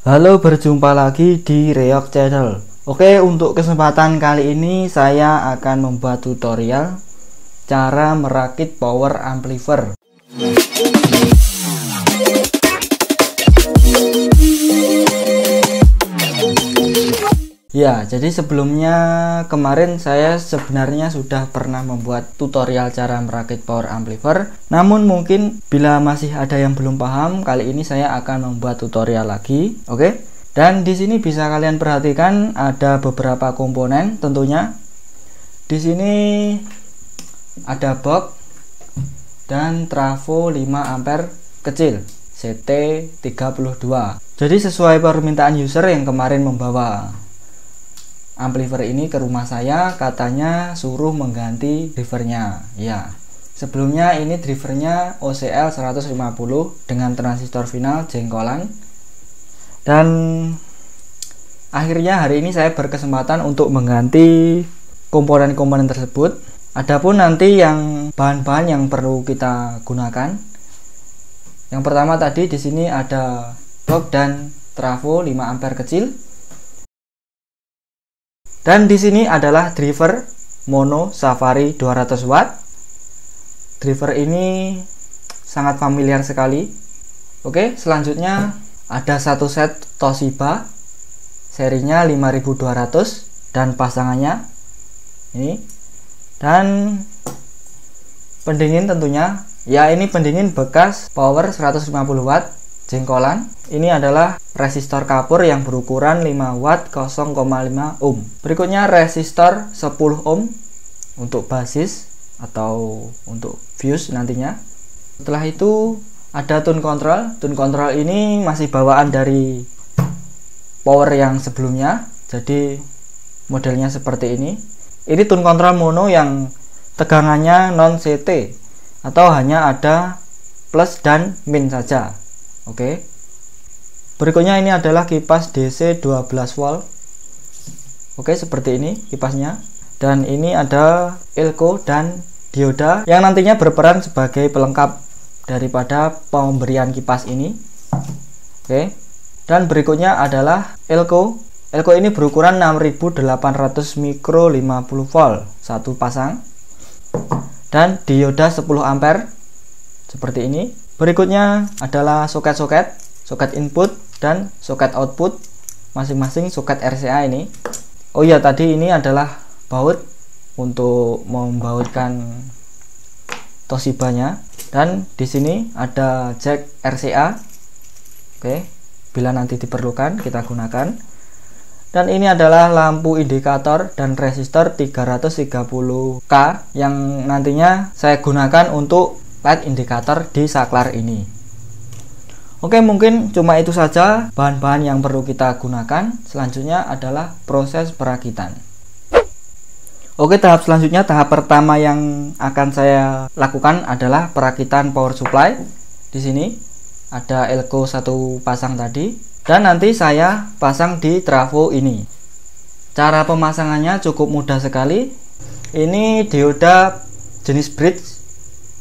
Halo, berjumpa lagi di Reok Channel. Oke, untuk kesempatan kali ini saya akan membuat tutorial cara merakit power amplifier. Ya, jadi sebelumnya kemarin saya sebenarnya sudah pernah membuat tutorial cara merakit power amplifier. Namun mungkin bila masih ada yang belum paham, kali ini saya akan membuat tutorial lagi. Oke. Dan di sini bisa kalian perhatikan ada beberapa komponen tentunya. Di sini ada box dan trafo 5 ampere kecil CT32. Jadi sesuai permintaan user yang kemarin membawa amplifier ini ke rumah saya, katanya suruh mengganti drivernya. Ya, sebelumnya ini drivernya OCL 150 dengan transistor final jengkolan. Dan akhirnya hari ini saya berkesempatan untuk mengganti komponen-komponen tersebut. Adapun nanti yang bahan-bahan yang perlu kita gunakan, yang pertama tadi di sini ada box dan trafo 5 ampere kecil. Dan di sini adalah driver mono Safari 200 watt. Driver ini sangat familiar sekali. Oke, selanjutnya ada satu set Toshiba serinya 5200 dan pasangannya ini. Dan pendingin tentunya, ya ini pendingin bekas power 150 watt jengkolan. Ini adalah resistor kapur yang berukuran 5 watt 0,5 ohm. Berikutnya resistor 10 ohm untuk basis atau untuk fuse nantinya. Setelah itu ada tune control. Tune control ini masih bawaan dari power yang sebelumnya. Jadi modelnya seperti ini. Ini tune control mono yang tegangannya non CT atau hanya ada plus dan min saja. Oke. Berikutnya ini adalah kipas DC 12 volt. Oke, seperti ini kipasnya. Dan ini ada elko dan dioda yang nantinya berperan sebagai pelengkap daripada pemberian kipas ini. Oke. Dan berikutnya adalah elko. Elko ini berukuran 6800 mikro 50 volt satu pasang. Dan dioda 10 ampere seperti ini. Berikutnya adalah soket-soket, soket input dan soket output, masing-masing soket RCA ini. Oh iya, tadi ini adalah baut untuk membautkan Toshiba-nya. Dan di sini ada jack RCA. Oke, bila nanti diperlukan kita gunakan. Dan ini adalah lampu indikator dan resistor 330K yang nantinya saya gunakan untuk light indikator di saklar ini. Oke, mungkin cuma itu saja bahan-bahan yang perlu kita gunakan. Selanjutnya adalah proses perakitan. Oke, tahap selanjutnya, tahap pertama yang akan saya lakukan adalah perakitan power supply. Di sini ada elko satu pasang tadi, dan nanti saya pasang di trafo ini. Cara pemasangannya cukup mudah sekali. Ini dioda jenis bridge,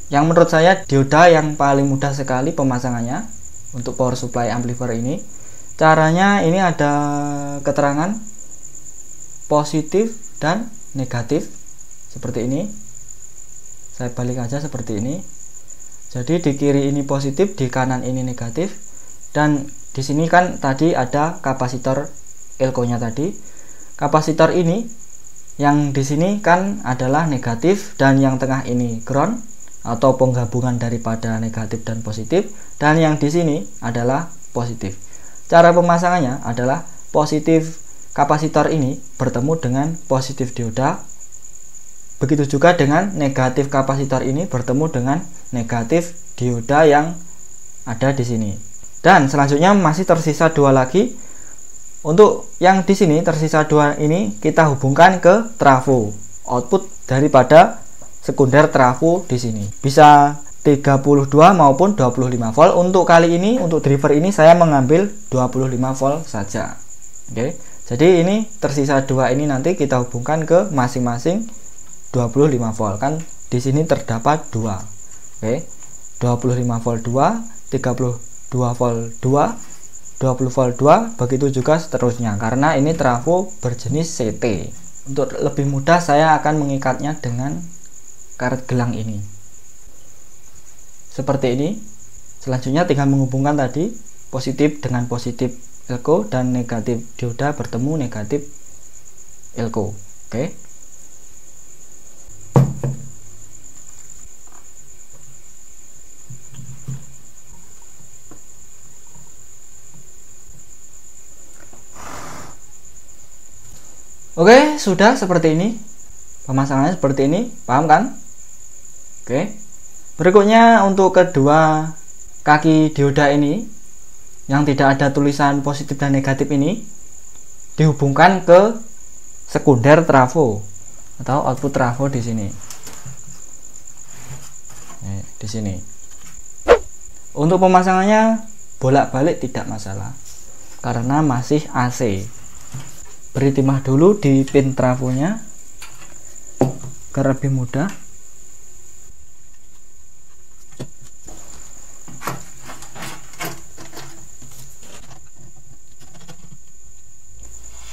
yang menurut saya dioda yang paling mudah sekali pemasangannya untuk power supply amplifier ini. Caranya ini ada keterangan positif dan negatif seperti ini. Saya balik aja seperti ini. Jadi di kiri ini positif, di kanan ini negatif. Dan di sini kan tadi ada kapasitor elko-nya tadi. Kapasitor ini yang di sini kan adalah negatif dan yang tengah ini ground atau penggabungan daripada negatif dan positif, dan yang di sini adalah positif. Cara pemasangannya adalah positif kapasitor ini bertemu dengan positif dioda. Begitu juga dengan negatif kapasitor ini bertemu dengan negatif dioda yang ada di sini. Dan selanjutnya masih tersisa dua lagi. Untuk yang di sini tersisa dua ini kita hubungkan ke trafo output daripada sekunder trafo di sini. Bisa 32 maupun 25 volt. Untuk kali ini, untuk driver ini saya mengambil 25 volt saja. Oke. Jadi ini tersisa dua ini nanti kita hubungkan ke masing-masing 25 volt. Kan di sini terdapat dua. Oke. 25 volt 2, 32 volt 2, 20 volt 2, begitu juga seterusnya, karena ini trafo berjenis CT. Untuk lebih mudah saya akan mengikatnya dengan karet gelang ini seperti ini. Selanjutnya tinggal menghubungkan tadi positif dengan positif elko dan negatif dioda bertemu negatif elko. Oke. Oke, sudah seperti ini. Pemasangannya seperti ini, paham kan? Oke. Berikutnya untuk kedua kaki dioda ini yang tidak ada tulisan positif dan negatif ini dihubungkan ke sekunder trafo atau output trafo di sini. Di sini. Untuk pemasangannya bolak-balik tidak masalah karena masih AC. Beri timah dulu di pin trafonya agar lebih mudah.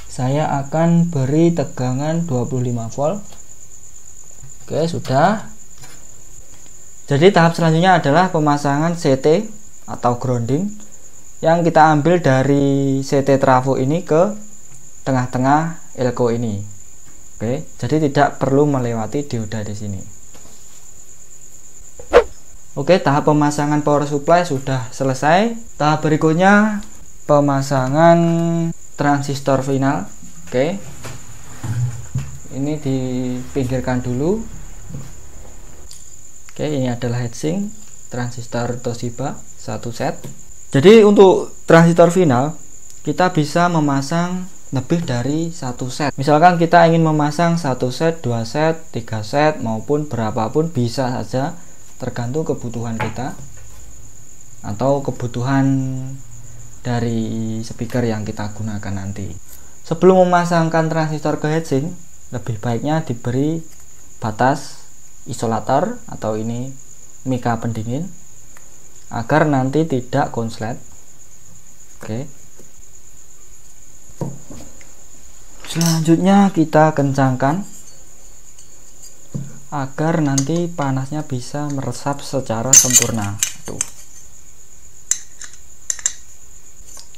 Saya akan beri tegangan 25 volt. Oke, sudah. Jadi tahap selanjutnya adalah pemasangan CT atau grounding yang kita ambil dari CT trafo ini ke tengah-tengah elko ini. Oke, jadi tidak perlu melewati dioda di sini. Oke, tahap pemasangan power supply sudah selesai. Tahap berikutnya pemasangan transistor final. Oke, ini dipinggirkan dulu. Oke, ini adalah heatsink transistor Toshiba 1 set. Jadi untuk transistor final kita bisa memasang lebih dari 1 set. Misalkan kita ingin memasang 1 set, 2 set, 3 set maupun berapapun bisa saja, tergantung kebutuhan kita atau kebutuhan dari speaker yang kita gunakan nanti. Sebelum memasangkan transistor ke heatsink, lebih baiknya diberi batas isolator atau ini mika pendingin agar nanti tidak konslet. Oke. Selanjutnya kita kencangkan agar nanti panasnya bisa meresap secara sempurna. Tuh.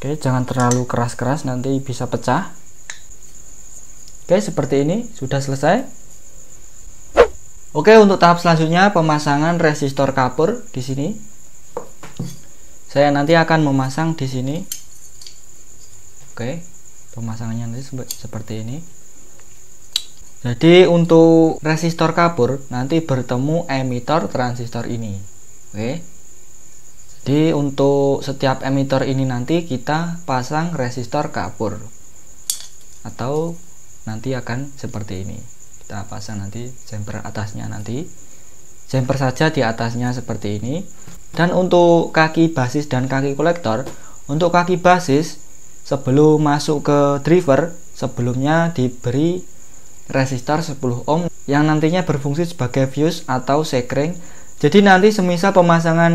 Oke, jangan terlalu keras-keras, nanti bisa pecah. Oke, seperti ini sudah selesai. Oke, untuk tahap selanjutnya pemasangan resistor kapur di sini. Saya nanti akan memasang di sini. Oke, pemasangannya nanti seperti ini. Jadi untuk resistor kapur nanti bertemu emitor transistor ini. Oke. Jadi untuk setiap emitor ini nanti kita pasang resistor kapur atau nanti akan seperti ini. Kita pasang nanti jumper atasnya, nanti jumper saja di atasnya seperti ini. Dan untuk kaki basis dan kaki kolektor, untuk kaki basis sebelum masuk ke driver sebelumnya diberi resistor 10 ohm yang nantinya berfungsi sebagai fuse atau sekring. Jadi nanti semisal pemasangan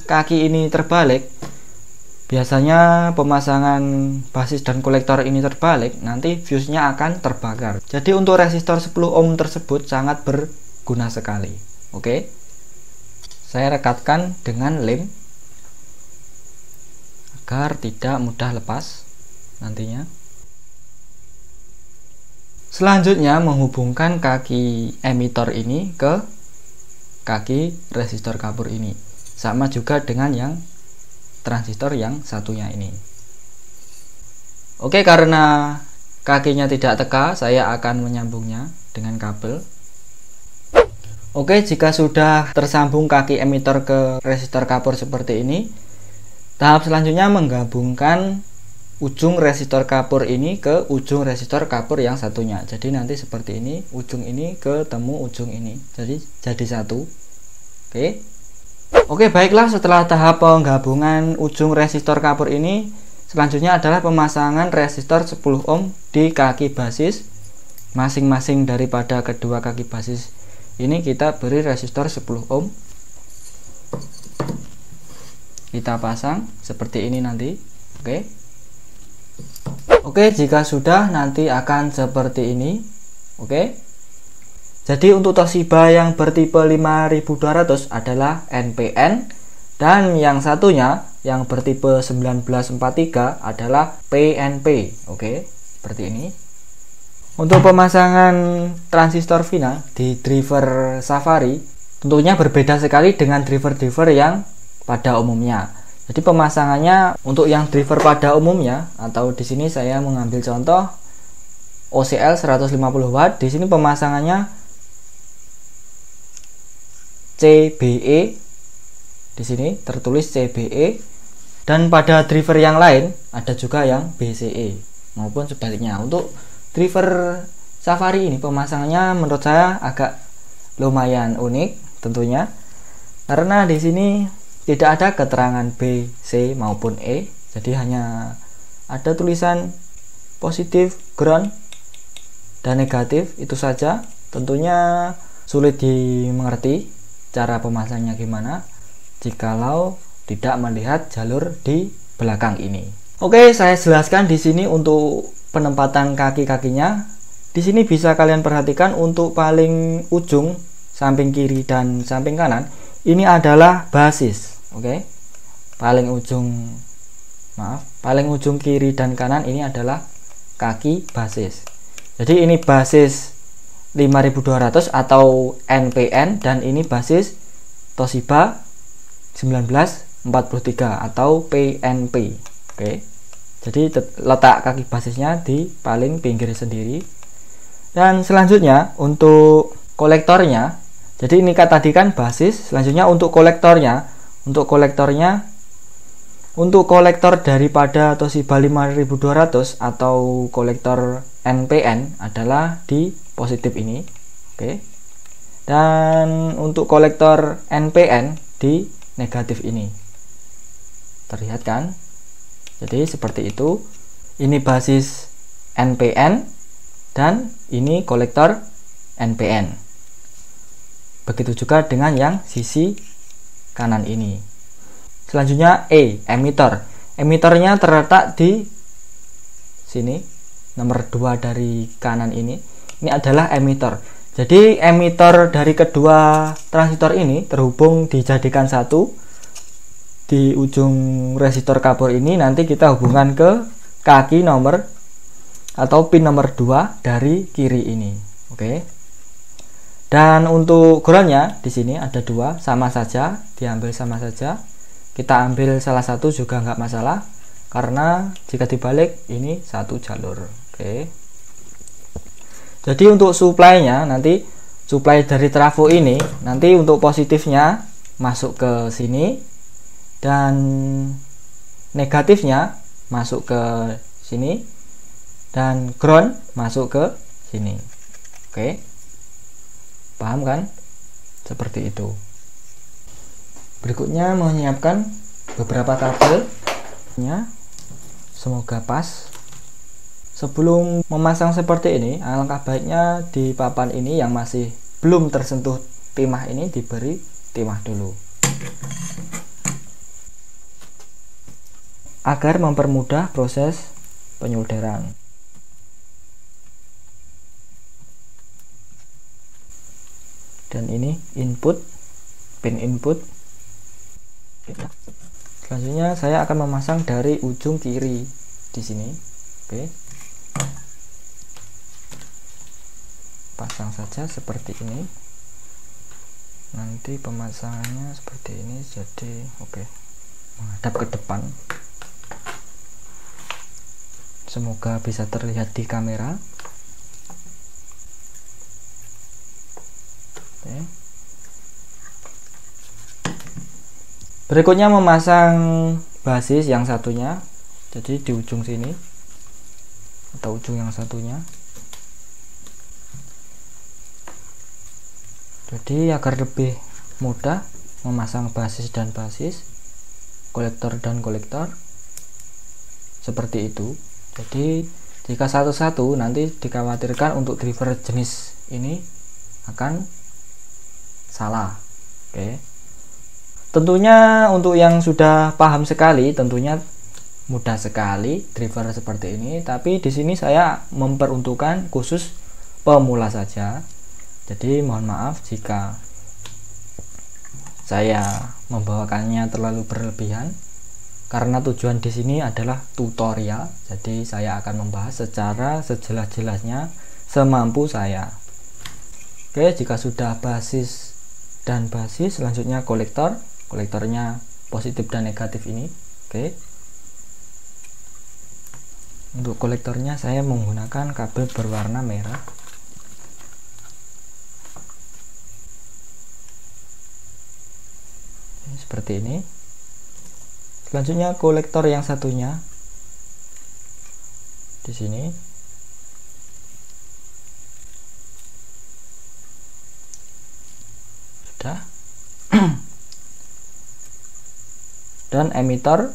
kaki ini terbalik, biasanya pemasangan basis dan kolektor ini terbalik, nanti fuse-nya akan terbakar. Jadi untuk resistor 10 ohm tersebut sangat berguna sekali. Oke. Saya rekatkan dengan lem agar tidak mudah lepas nantinya. Selanjutnya menghubungkan kaki emitor ini ke kaki resistor kapur ini, sama juga dengan yang transistor yang satunya ini. Oke, karena kakinya tidak teka, saya akan menyambungnya dengan kabel. Oke, jika sudah tersambung kaki emitor ke resistor kapur seperti ini, tahap selanjutnya menggabungkan ujung resistor kapur ini ke ujung resistor kapur yang satunya. Jadi nanti seperti ini, ujung ini ketemu ujung ini, jadi satu. Oke, baiklah, setelah tahap penggabungan ujung resistor kapur ini, selanjutnya adalah pemasangan resistor 10 ohm di kaki basis. Masing-masing daripada kedua kaki basis ini kita beri resistor 10 ohm. Kita pasang seperti ini nanti. Oke. Oke, jika sudah nanti akan seperti ini. Oke. Jadi untuk Toshiba yang bertipe 5200 adalah NPN, dan yang satunya yang bertipe 1943 adalah PNP. Oke, seperti ini. Untuk pemasangan transistor final di driver Safari tentunya berbeda sekali dengan driver-driver yang pada umumnya. Jadi pemasangannya untuk yang driver pada umumnya, atau di sini saya mengambil contoh OCL 150W. Di sini pemasangannya CBE, di sini tertulis CBE, dan pada driver yang lain ada juga yang BCE maupun sebaliknya. Untuk driver Safari ini pemasangannya menurut saya agak lumayan unik tentunya, karena di sini tidak ada keterangan B, C maupun E, jadi hanya ada tulisan positif, ground, dan negatif, itu saja. Tentunya sulit dimengerti cara pemasangnya gimana jikalau tidak melihat jalur di belakang ini. Oke, saya jelaskan di sini untuk penempatan kaki-kakinya. Di sini bisa kalian perhatikan untuk paling ujung samping kiri dan samping kanan ini adalah basis. Oke. Paling ujung kiri dan kanan ini adalah kaki basis. Jadi ini basis 5200 atau NPN, dan ini basis Toshiba 1943 atau PNP. Oke. Jadi letak kaki basisnya di paling pinggir sendiri. Dan selanjutnya untuk kolektornya, jadi ini tadi kan basis, selanjutnya untuk kolektornya, untuk kolektor daripada Toshiba 5200 atau kolektor NPN adalah di positif ini. Oke. Dan untuk kolektor NPN di negatif ini. Terlihat kan? Jadi seperti itu. Ini basis NPN dan ini kolektor NPN. Begitu juga dengan yang sisi kanan ini. Selanjutnya emitter. Emitternya terletak di sini, nomor 2 dari kanan ini. Ini adalah emitter. Jadi emitter dari kedua transistor ini terhubung, dijadikan satu di ujung resistor kabel ini. Nanti kita hubungkan ke kaki nomor atau pin nomor 2 dari kiri ini. Oke. Dan untuk groundnya di sini ada 2, sama saja, diambil sama saja. Kita ambil salah satu juga nggak masalah, karena jika dibalik ini satu jalur. Oke. Jadi untuk supply-nya, nanti supply dari trafo ini nanti untuk positifnya masuk ke sini dan negatifnya masuk ke sini dan ground masuk ke sini. Oke. Paham kan? Seperti itu. Berikutnya menyiapkan beberapa kabelnya, semoga pas. Sebelum memasang seperti ini, alangkah baiknya di papan ini yang masih belum tersentuh timah ini diberi timah dulu, agar mempermudah proses penyolderan. Dan ini input, pin input. Selanjutnya saya akan memasang dari ujung kiri di sini. Oke. Pasang saja seperti ini. Nanti pemasangannya seperti ini, jadi oke. Menghadap ke depan. Semoga bisa terlihat di kamera. Oke. Berikutnya memasang basis yang satunya, jadi di ujung sini atau ujung yang satunya. Jadi agar lebih mudah memasang basis dan basis, kolektor dan kolektor, seperti itu. Jadi jika satu-satu nanti dikhawatirkan untuk driver jenis ini akan salah. Oke. Tentunya untuk yang sudah paham sekali, tentunya mudah sekali driver seperti ini, tapi di sini saya memperuntukkan khusus pemula saja. Jadi mohon maaf jika saya membawakannya terlalu berlebihan, karena tujuan di sini adalah tutorial. Jadi saya akan membahas secara sejelas-jelasnya semampu saya. Oke, jika sudah basis dan basis, selanjutnya kolektornya positif dan negatif ini. Oke, untuk kolektornya saya menggunakan kabel berwarna merah. Seperti ini. Selanjutnya kolektor yang satunya di sini. Sudah. Dan emitter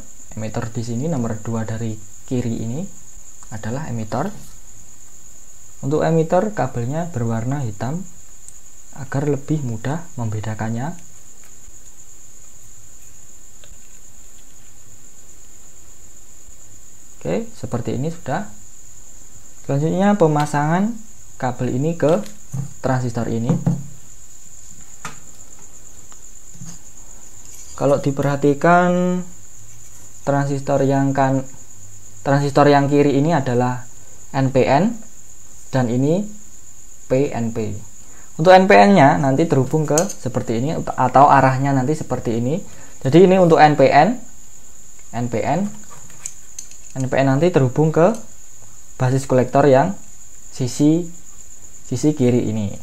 di sini nomor 2 dari kiri ini adalah emitter. Untuk emitter kabelnya berwarna hitam agar lebih mudah membedakannya. Oke, seperti ini sudah. Selanjutnya pemasangan kabel ini ke transistor ini. Kalau diperhatikan transistor yang kiri ini adalah NPN dan ini PNP. Untuk NPN-nya nanti terhubung ke seperti ini atau arahnya nanti seperti ini. Jadi ini untuk NPN nanti terhubung ke basis kolektor yang sisi kiri ini,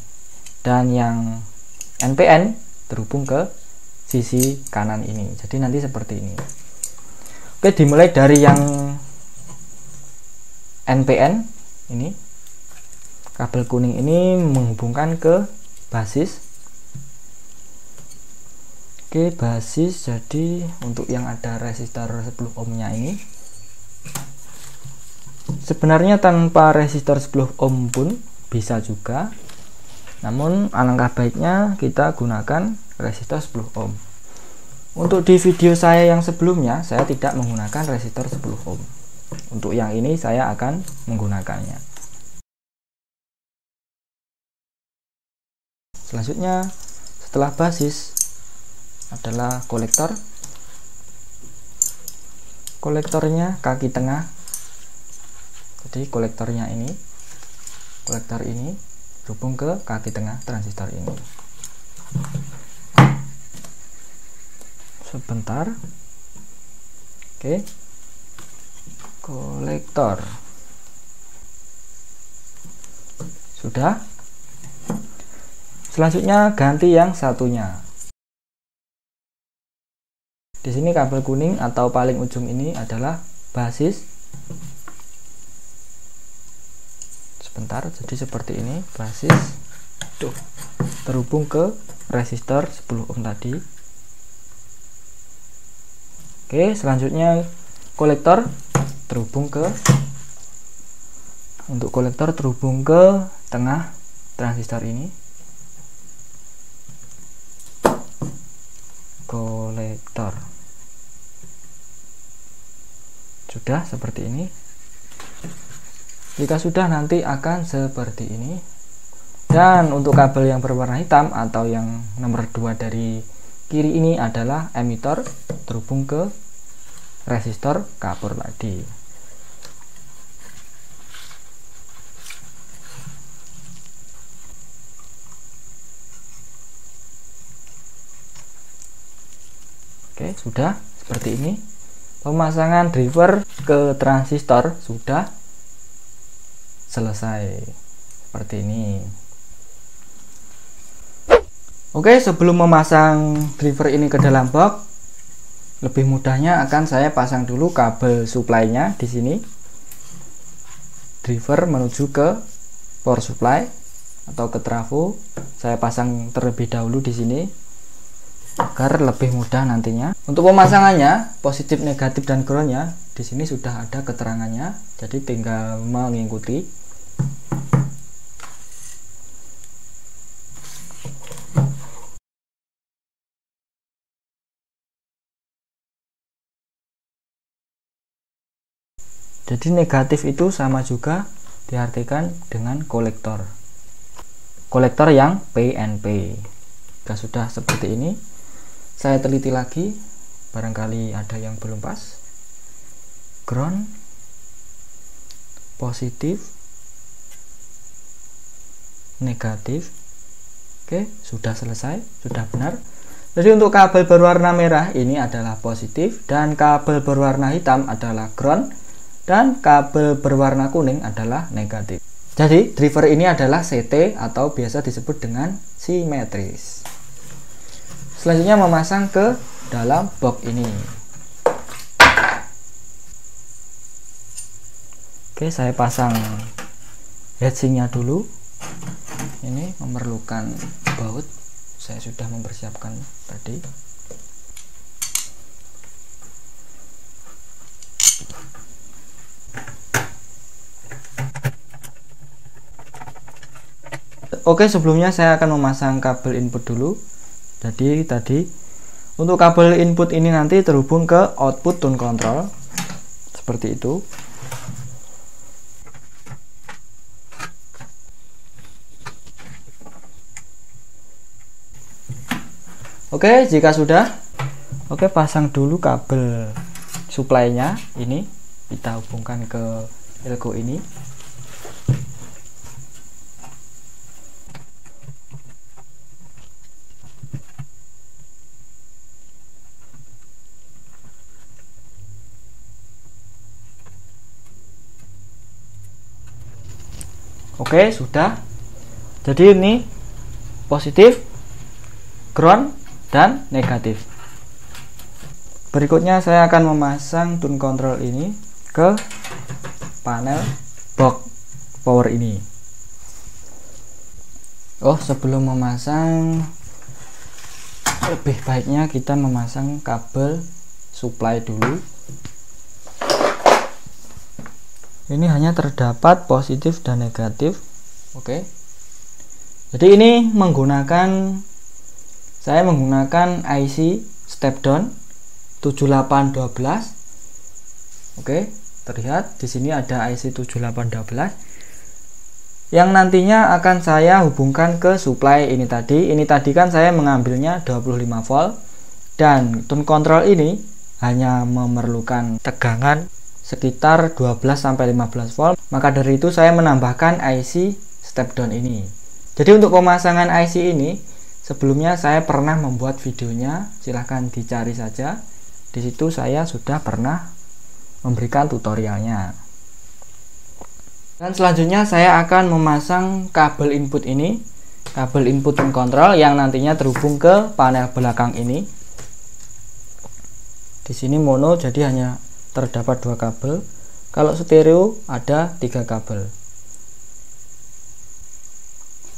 dan yang NPN terhubung ke sisi kanan ini. Jadi nanti seperti ini. Oke, dimulai dari yang NPN ini, kabel kuning ini menghubungkan ke basis. Oke, basis. Jadi untuk yang ada resistor 10 ohmnya ini, sebenarnya tanpa resistor 10 ohm pun bisa juga, namun alangkah baiknya kita gunakan resistor 10 ohm. Untuk di video saya yang sebelumnya saya tidak menggunakan resistor 10 ohm. Untuk yang ini saya akan menggunakannya. Selanjutnya setelah basis adalah kolektor. Kolektornya kaki tengah. Jadi kolektor ini hubung ke kaki tengah transistor ini. Sebentar. Oke, kolektor sudah. Selanjutnya ganti yang satunya. Di sini kabel kuning atau paling ujung ini adalah basis. Sebentar, jadi seperti ini basis. Tuh, terhubung ke resistor 10 ohm tadi. Oke, selanjutnya kolektor terhubung ke tengah transistor ini. Kolektor sudah seperti ini. Jika sudah, nanti akan seperti ini. Dan untuk kabel yang berwarna hitam atau yang nomor 2 dari kiri ini adalah emitter terhubung ke resistor kapur tadi. Oke, sudah seperti ini. Pemasangan driver ke transistor sudah selesai seperti ini. Oke, sebelum memasang driver ini ke dalam box, lebih mudahnya akan saya pasang dulu kabel supply-nya di sini. Driver menuju ke power supply atau ke trafo. Saya pasang terlebih dahulu di sini agar lebih mudah nantinya. Untuk pemasangannya, positif, negatif dan groundnya di sini sudah ada keterangannya. Jadi tinggal mengikuti. Jadi negatif itu sama juga diartikan dengan kolektor. Kolektor yang PNP. Jika sudah seperti ini, saya teliti lagi, barangkali ada yang belum pas. Ground, positif, negatif. Oke, sudah selesai, sudah benar. Jadi untuk kabel berwarna merah ini adalah positif, dan kabel berwarna hitam adalah ground, dan kabel berwarna kuning adalah negatif. Jadi driver ini adalah CT atau biasa disebut dengan simetris. Selanjutnya memasang ke dalam box ini. Oke, saya pasang heatsinknya dulu. Ini memerlukan baut. Saya sudah mempersiapkan tadi. Oke, sebelumnya saya akan memasang kabel input dulu. Jadi tadi untuk kabel input ini nanti terhubung ke output tune control seperti itu. Oke, jika sudah, oke, pasang dulu kabel supply-nya. Ini kita hubungkan ke elko ini. Oke, sudah. Jadi ini positif, ground, dan negatif. Berikutnya saya akan memasang tune control ini ke panel box power ini. Oh, sebelum memasang, lebih baiknya kita memasang kabel supply dulu. Ini hanya terdapat positif dan negatif. Oke. Jadi ini saya menggunakan IC step down 7812. Oke, terlihat di sini ada IC 7812 yang nantinya akan saya hubungkan ke supply ini tadi. Ini tadi kan saya mengambilnya 25 volt, dan tune control ini hanya memerlukan tegangan sekitar 12 sampai 15 volt. Maka dari itu saya menambahkan IC step down ini. Jadi untuk pemasangan IC ini sebelumnya saya pernah membuat videonya, silahkan dicari saja. Di situ saya sudah pernah memberikan tutorialnya. Dan selanjutnya saya akan memasang kabel input ini, kabel input tune control yang nantinya terhubung ke panel belakang ini. Di sini mono, jadi hanya terdapat 2 kabel. Kalau stereo ada 3 kabel.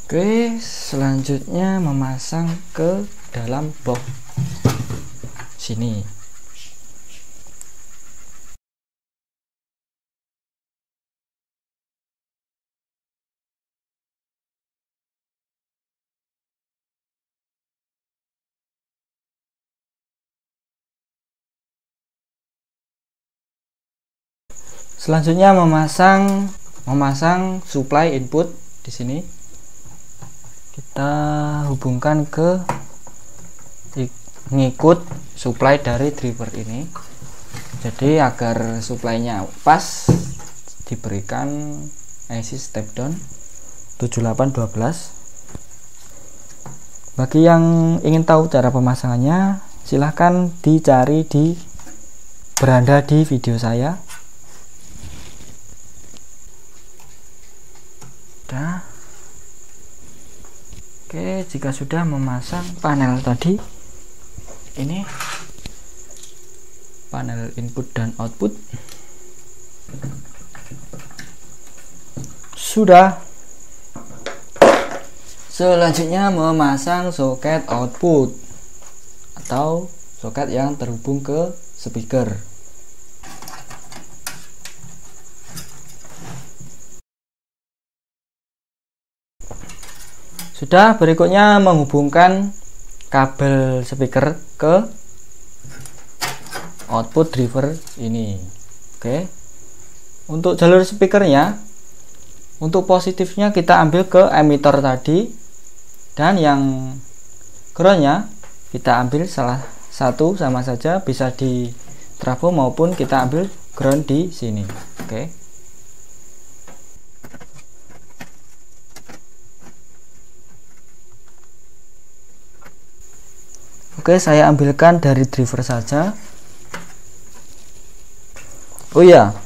Oke, selanjutnya memasang ke dalam box sini. Selanjutnya memasang supply input di sini. Kita hubungkan ke ngikut supply dari driver ini. Jadi agar supply-nya pas, diberikan IC step down 7812. Bagi yang ingin tahu cara pemasangannya, silahkan dicari beranda di video saya. Udah. Oke, jika sudah memasang panel tadi, ini panel input dan output sudah. Selanjutnya memasang soket output atau soket yang terhubung ke speaker. Sudah, berikutnya menghubungkan kabel speaker ke output driver ini. Oke. Untuk jalur speakernya, untuk positifnya kita ambil ke emitter tadi, dan yang groundnya kita ambil salah satu, sama saja bisa di trafo maupun kita ambil ground di sini. Oke, saya ambilkan dari driver saja. Oh ya,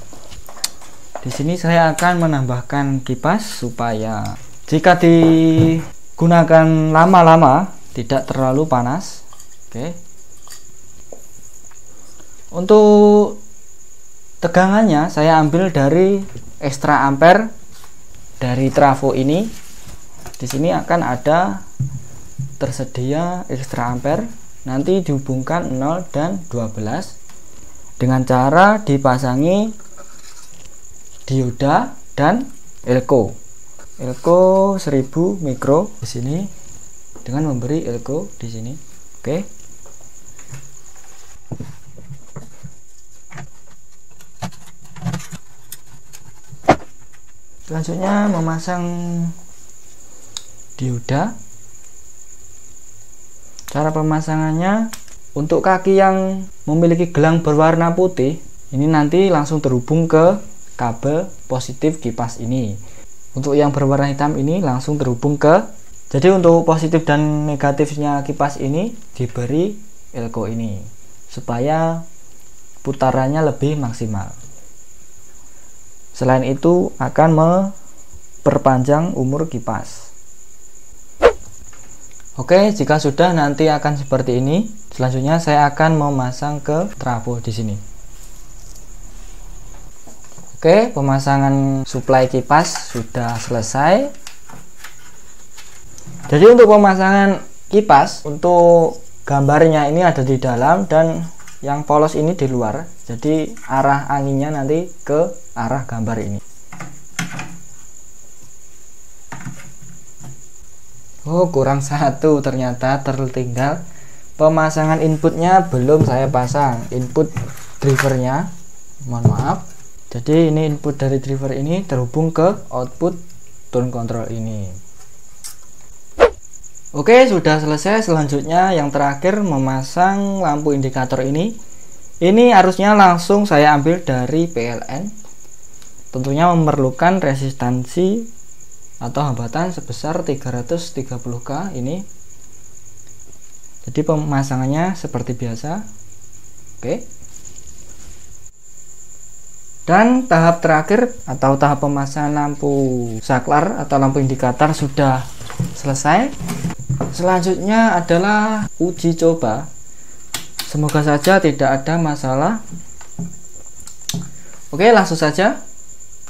di sini saya akan menambahkan kipas supaya jika digunakan lama-lama tidak terlalu panas. Untuk tegangannya saya ambil dari extra ampere dari trafo ini. Di sini akan ada tersedia extra ampere, nanti dihubungkan 0 dan 12 dengan cara dipasangi dioda dan elko 1000 mikro di sini dengan memberi elko di sini. Selanjutnya memasang dioda. Cara pemasangannya, untuk kaki yang memiliki gelang berwarna putih ini nanti langsung terhubung ke kabel positif kipas ini. Untuk yang berwarna hitam ini langsung terhubung ke, jadi untuk positif dan negatifnya kipas ini diberi elko ini supaya putarannya lebih maksimal. Selain itu akan memperpanjang umur kipas. Oke, jika sudah nanti akan seperti ini. Selanjutnya saya akan memasang ke trafo di sini. Oke, pemasangan suplai kipas sudah selesai. Jadi untuk pemasangan kipas, untuk gambarnya ini ada di dalam dan yang polos ini di luar. Jadi arah anginnya nanti ke arah gambar ini. Oh, kurang satu, ternyata tertinggal. Pemasangan inputnya belum saya pasang, input drivernya, mohon maaf. Jadi ini input dari driver ini terhubung ke output tone control ini. Oke, sudah selesai. Selanjutnya yang terakhir memasang lampu indikator ini. Ini harusnya langsung saya ambil dari PLN. Tentunya memerlukan resistansi atau hambatan sebesar 330K ini. Jadi pemasangannya seperti biasa. Dan tahap terakhir atau tahap pemasangan lampu saklar atau lampu indikator sudah selesai. Selanjutnya adalah uji coba. Semoga saja tidak ada masalah. Oke, langsung saja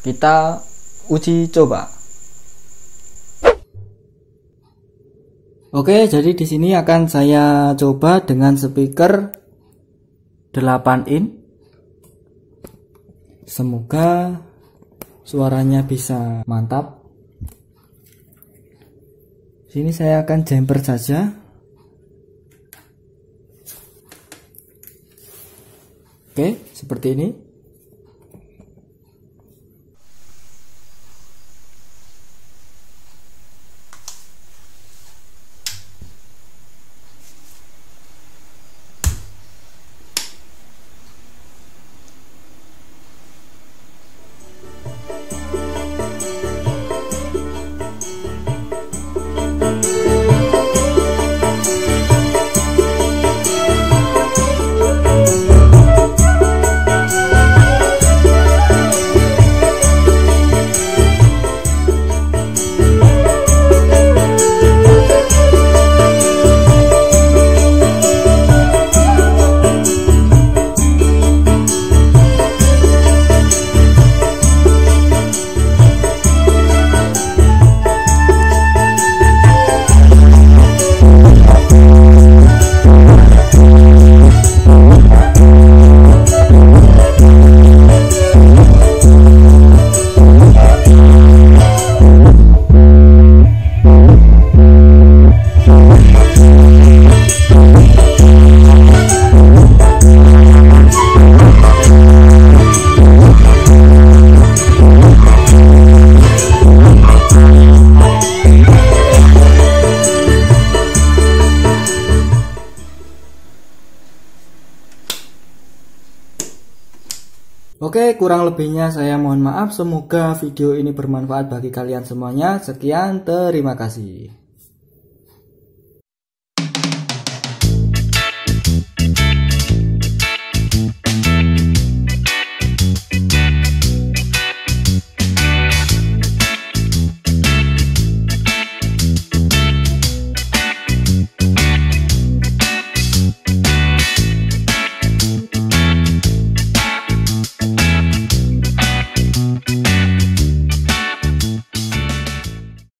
kita uji coba. Oke, jadi di sini akan saya coba dengan speaker 8 in. Semoga suaranya bisa mantap. Sini saya akan jumper saja. Oke, seperti ini. Oke, kurang lebihnya saya mohon maaf. Semoga video ini bermanfaat bagi kalian semuanya. Sekian, terima kasih.